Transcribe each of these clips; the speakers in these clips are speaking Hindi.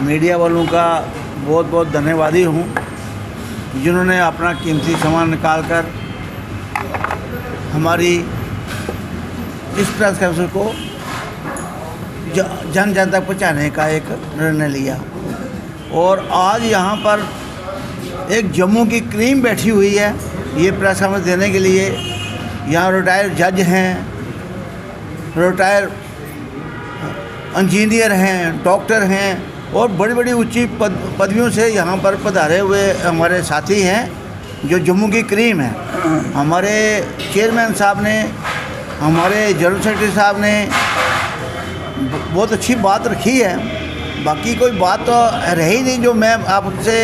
मीडिया वालों का बहुत बहुत धन्यवादी हूँ, जिन्होंने अपना कीमती समय निकाल कर हमारी इस प्रेस कॉन्फ्रेंस को जन जन तक पहुँचाने का एक निर्णय लिया। और आज यहाँ पर एक जम्मू की क्रीम बैठी हुई है ये प्रेस कॉन्फ्रेंस देने के लिए। यहाँ रिटायर्ड जज हैं, रिटायर्ड इंजीनियर हैं, डॉक्टर हैं और बड़ी बड़ी ऊंची पदवियों से यहाँ पर पधारे हुए हमारे साथी हैं जो जम्मू की क्रीम है। हमारे चेयरमैन साहब ने, हमारे जनरल सेक्रेटरी साहब ने बहुत अच्छी बात रखी है। बाकी कोई बात तो रह ही नहीं जो मैं आपसे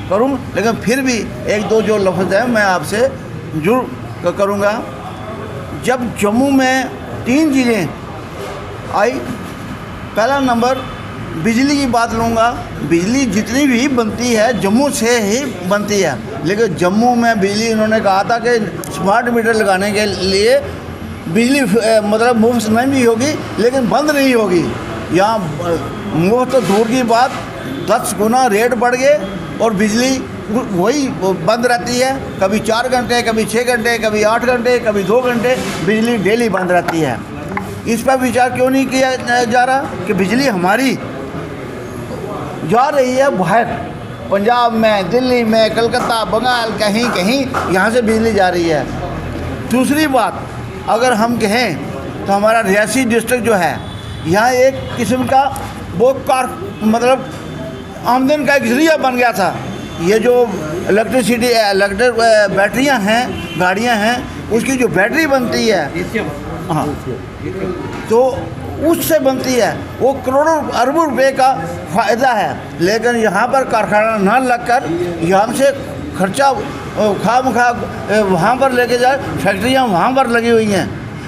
करूं, लेकिन फिर भी एक दो जो लफ्ज़ है मैं आपसे जरूर करूंगा। जब जम्मू में 3 चीज़ें आई, पहला नंबर बिजली की बात लूँगा। बिजली जितनी भी बनती है जम्मू से ही बनती है, लेकिन जम्मू में बिजली इन्होंने कहा था कि स्मार्ट मीटर लगाने के लिए बिजली मतलब मुफ्त नहीं भी होगी लेकिन बंद नहीं होगी। यहाँ मुफ्त तो दूर की बात, 10 गुना रेट बढ़ गए और बिजली वही बंद रहती है। कभी 4 घंटे, कभी 6 घंटे, कभी 8 घंटे, कभी 2 घंटे बिजली डेली बंद रहती है। इस पर विचार क्यों नहीं किया जा रहा कि बिजली हमारी जा रही है बाहर, पंजाब में, दिल्ली में, कलकत्ता, बंगाल, कहीं कहीं यहाँ से बिजली जा रही है। दूसरी बात अगर हम कहें तो हमारा रियासी डिस्ट्रिक्ट जो है, यहाँ एक किस्म का वो मतलब आमदन का एक जरिया बन गया था। ये जो इलेक्ट्रिक बैटरियाँ हैं, गाड़ियाँ हैं, उसकी जो बैटरी बनती है, हाँ, तो उससे बनती है, वो करोड़ों अरबों रुपए का फ़ायदा है। लेकिन यहाँ पर कारखाना ना लगकर यहाँ से खर्चा खा वहाँ पर लेके जाए, फैक्ट्रियाँ वहाँ पर लगी हुई हैं।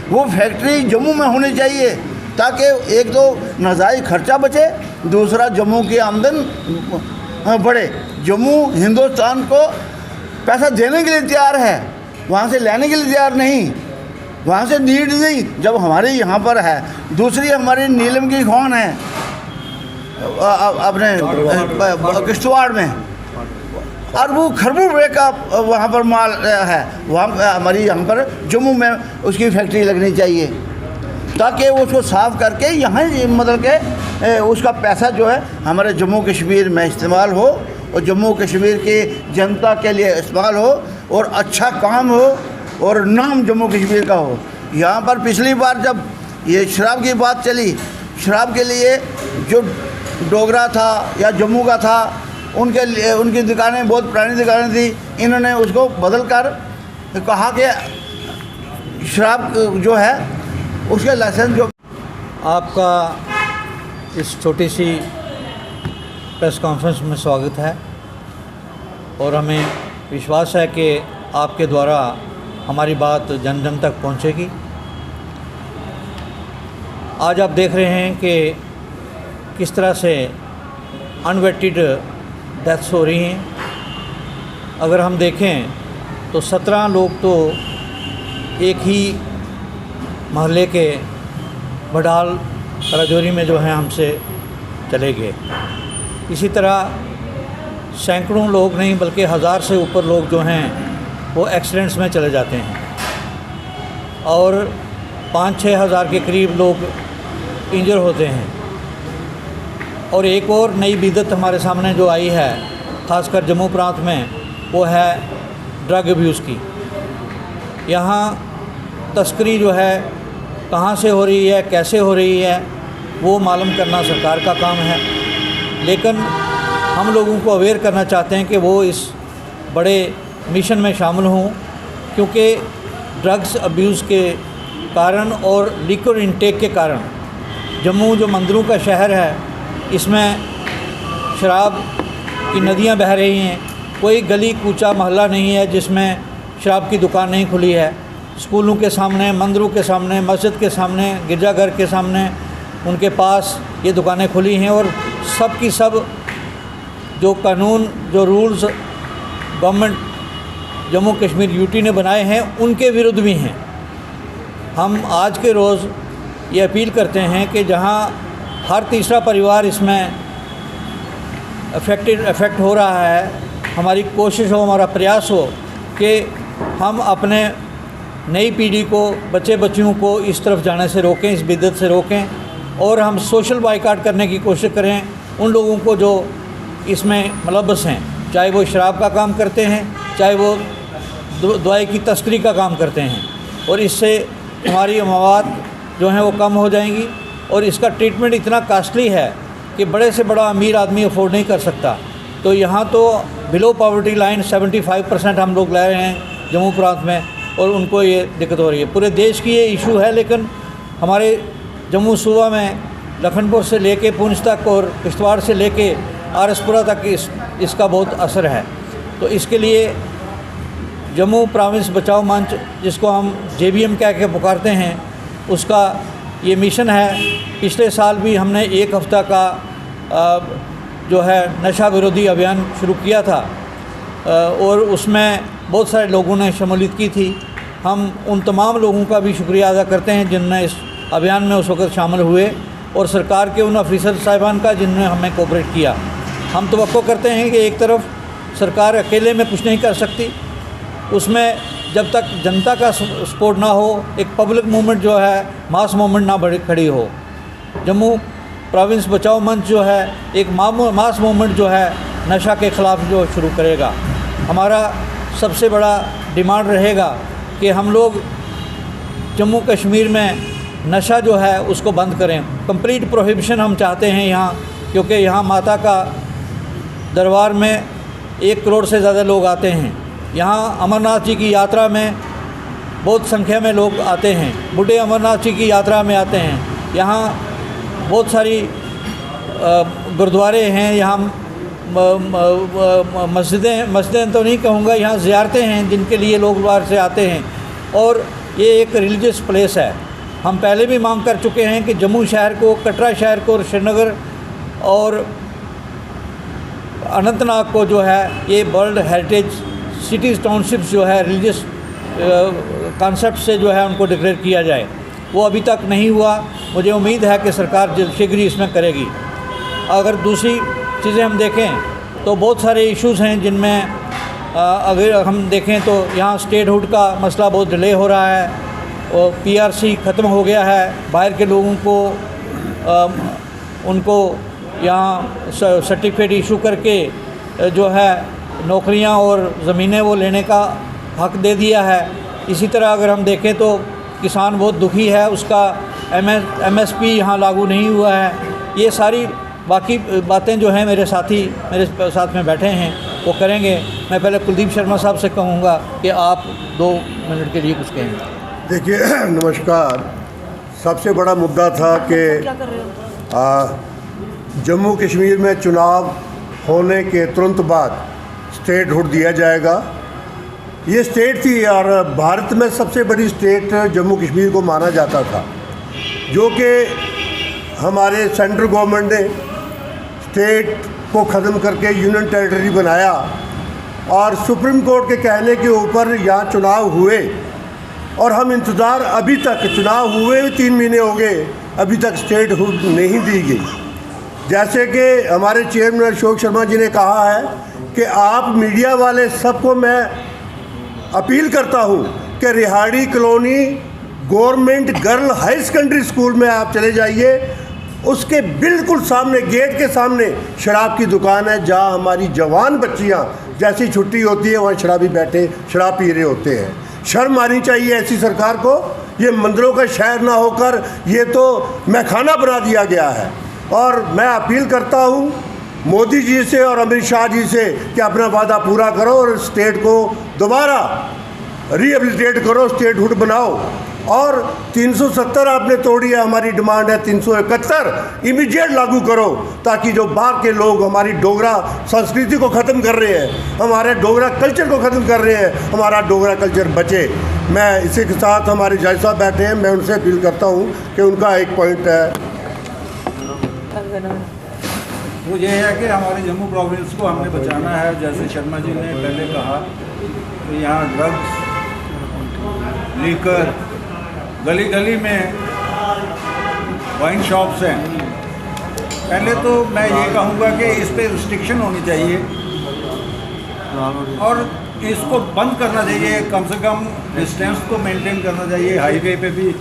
वो फैक्ट्री जम्मू में होनी चाहिए ताकि एक तो नाजायज़ खर्चा बचे, दूसरा जम्मू की आमदन बढ़े। जम्मू हिंदुस्तान को पैसा देने के लिए तैयार है, वहाँ से लेने के लिए तैयार नहीं, वहाँ से नीड नहीं जब हमारे यहाँ पर है। दूसरी हमारी नीलम की खान है अपने किश्तवाड़ में, अरबों खरबों रुपये का वहाँ पर माल है। वहाँ हमारी यहाँ पर जम्मू में उसकी फैक्ट्री लगनी चाहिए ताकि उसको साफ़ करके यहाँ मतलब के उसका पैसा जो है हमारे जम्मू कश्मीर में इस्तेमाल हो और जम्मू कश्मीर की जनता के लिए इस्तेमाल हो और अच्छा काम हो और नाम जम्मू कश्मीर का हो। यहाँ पर पिछली बार जब ये शराब की बात चली, शराब के लिए जो डोगरा था या जम्मू का था, उनकी दुकानें बहुत पुरानी दुकानें थी, इन्होंने उसको बदल कर कहा कि शराब जो है उसके लाइसेंस जो। आपका इस छोटी सी प्रेस कॉन्फ्रेंस में स्वागत है और हमें विश्वास है कि आपके द्वारा हमारी बात जन जन तक पहुंचेगी। आज आप देख रहे हैं कि किस तरह से अनवेटेड डेथ्स हो रही हैं। अगर हम देखें तो 17 लोग तो एक ही महल्ले के बडाल राजौरी में जो हैं हमसे चले गए। इसी तरह सैकड़ों लोग नहीं बल्कि 1000 से ऊपर लोग जो हैं वो एक्सीडेंट्स में चले जाते हैं और 5-6 हज़ार के करीब लोग इंजर होते हैं। और एक और नई बिदत हमारे सामने जो आई है ख़ासकर जम्मू प्रांत में, वो है ड्रग अब्यूज़ की। यहाँ तस्करी जो है कहाँ से हो रही है, कैसे हो रही है, वो मालूम करना सरकार का काम है, लेकिन हम लोगों को अवेयर करना चाहते हैं कि वो इस बड़े मिशन में शामिल हों, क्योंकि ड्रग्स अब्यूज़ के कारण और लिक्वर इंटेक के कारण जम्मू जो मंदिरों का शहर है, इसमें शराब की नदियां बह रही हैं। कोई गली कूचा मोहल्ला नहीं है जिसमें शराब की दुकान नहीं खुली है। स्कूलों के सामने, मंदिरों के सामने, मस्जिद के सामने, गिरजाघर के सामने उनके पास ये दुकानें खुली हैं और सब की सब जो कानून, जो rules government Jammu Kashmir UT ने बनाए हैं उनके विरुद्ध भी हैं। हम आज के रोज़ ये अपील करते हैं कि जहां हर तीसरा परिवार इसमें इफ़ेक्ट हो रहा है, हमारी कोशिश हो, हमारा प्रयास हो कि हम अपने नई पीढ़ी को, बच्चे बच्चियों को इस तरफ जाने से रोकें, इस बिदअत से रोकें और हम सोशल बाइकाट करने की कोशिश करें उन लोगों को जो इसमें मुलव्वस हैं, चाहे वो शराब का काम करते हैं, चाहे वो दवाई की तस्करी का काम करते हैं, और इससे हमारी मवाद जो हैं वो कम हो जाएंगी। और इसका ट्रीटमेंट इतना कास्टली है कि बड़े से बड़ा अमीर आदमी अफोर्ड नहीं कर सकता। तो यहाँ तो बिलो पॉवर्टी लाइन 75% हम लोग ले रहे हैं जम्मू प्रांत में, और उनको ये दिक्कत हो रही है। पूरे देश की ये इशू है, लेकिन हमारे जम्मू सूबा में लखनपुर से लेके पुंछ तक और किश्तवाड़ से लेके आरसपुरा तक इसका बहुत असर है। तो इसके लिए जम्मू प्रोविंस बचाओ मंच, जिसको हम JBM कह के पुकारते हैं, उसका ये मिशन है। पिछले साल भी हमने 1 हफ़्ता का जो है नशा विरोधी अभियान शुरू किया था और उसमें बहुत सारे लोगों ने शमूलियत की थी। हम उन तमाम लोगों का भी शुक्रिया अदा करते हैं जिनने इस अभियान में उस वक़्त शामिल हुए, और सरकार के उन अफसर साहिबान का जिन्होंने हमें कोऑपरेट किया। हम तवक्को करते हैं कि एक तरफ सरकार अकेले में कुछ नहीं कर सकती, उसमें जब तक जनता का सपोर्ट ना हो, एक पब्लिक मूवमेंट जो है, मास मूवमेंट ना बड़ी खड़ी हो। जम्मू प्रोविंस बचाओ मंच जो है एक मास मूवमेंट जो है नशा के ख़िलाफ़ जो शुरू करेगा। हमारा सबसे बड़ा डिमांड रहेगा कि हम लोग जम्मू कश्मीर में नशा जो है उसको बंद करें। कंप्लीट प्रोहिबिशन हम चाहते हैं यहाँ, क्योंकि यहाँ माता का दरबार में 1 करोड़ से ज़्यादा लोग आते हैं। यहाँ अमरनाथ जी की यात्रा में बहुत संख्या में लोग आते हैं, बूढ़े अमरनाथ जी की यात्रा में आते हैं। यहाँ बहुत सारी गुरुद्वारे हैं, यहाँ मस्जिदें तो नहीं कहूँगा, यहाँ ज़ियारतें हैं जिनके लिए लोग बाहर से आते हैं, और ये एक रिलीजियस प्लेस है। हम पहले भी मांग कर चुके हैं कि जम्मू शहर को, कटरा शहर को और श्रीनगर और अनंतनाग को जो है ये वर्ल्ड हेरिटेज सिटीज़ टाउनशिप्स जो है रिलीजियस कॉन्सेप्ट से जो है उनको डिक्लेयर किया जाए। वो अभी तक नहीं हुआ, मुझे उम्मीद है कि सरकार जल्द शीघ्र ही इसमें करेगी। अगर दूसरी चीज़ें हम देखें तो बहुत सारे इश्यूज़ हैं जिनमें अगर हम देखें तो यहाँ स्टेटहुड का मसला बहुत डिले हो रहा है, और PRC ख़त्म हो गया है। बाहर के लोगों को उनको यहाँ सर्टिफिकेट इशू करके जो है नौकरियाँ और ज़मीनें वो लेने का हक़ दे दिया है। इसी तरह अगर हम देखें तो किसान बहुत दुखी है, उसका MSP यहाँ लागू नहीं हुआ है। ये सारी बाकी बातें जो हैं मेरे साथ में बैठे हैं वो करेंगे। मैं पहले कुलदीप शर्मा साहब से कहूँगा कि आप 2 मिनट के लिए कुछ कहें। देखिए, नमस्कार। सबसे बड़ा मुद्दा था कि जम्मू कश्मीर में चुनाव होने के तुरंत बाद स्टेटहुड दिया जाएगा। ये स्टेट थी और भारत में सबसे बड़ी स्टेट जम्मू कश्मीर को माना जाता था, जो कि हमारे सेंट्रल गवर्नमेंट ने स्टेट को ख़त्म करके यूनियन टेरिटरी बनाया, और सुप्रीम कोर्ट के कहने के ऊपर यहाँ चुनाव हुए, और हम इंतज़ार अभी तक, चुनाव हुए 3 महीने हो गए, अभी तक स्टेटहुड नहीं दी गई। जैसे कि हमारे चेयरमैन अशोक शर्मा जी ने कहा है कि आप मीडिया वाले सबको मैं अपील करता हूँ कि Rehari colony government girl high secondary school में आप चले जाइए, उसके बिल्कुल सामने, गेट के सामने शराब की दुकान है, जहाँ हमारी जवान बच्चियाँ जैसी छुट्टी होती है वहाँ शराबी बैठे शराब पी रहे होते हैं। शर्म आनी चाहिए ऐसी सरकार को। ये मंदिरों का शहर ना होकर ये तो मैखाना बना दिया गया है। और मैं अपील करता हूँ मोदी जी से और अमित शाह जी से कि अपना वादा पूरा करो और स्टेट को दोबारा रिहेबिलिटेट करो, स्टेटहुड बनाओ। और 370 आपने तोड़ी है, हमारी डिमांड है 371 इमीडिएट लागू करो, ताकि जो बाहर के लोग हमारी डोगरा संस्कृति को ख़त्म कर रहे हैं, हमारे डोगरा कल्चर को ख़त्म कर रहे हैं, हमारा डोगरा कल्चर बचे। मैं इसी के साथ हमारे जज साहब बैठे हैं, मैं उनसे अपील करता हूँ कि उनका एक पॉइंट है, वो ये है कि हमारे जम्मू प्रोविंस को हमने बचाना है। जैसे शर्मा जी ने पहले कहा कि यहाँ ड्रग्स, लीकर, गली गली में वाइन शॉप्स हैं, पहले तो मैं ये कहूँगा कि इस पे रिस्ट्रिक्शन होनी चाहिए और इसको बंद करना चाहिए, कम से कम डिस्टेंस को मेंटेन करना चाहिए हाईवे पे भी।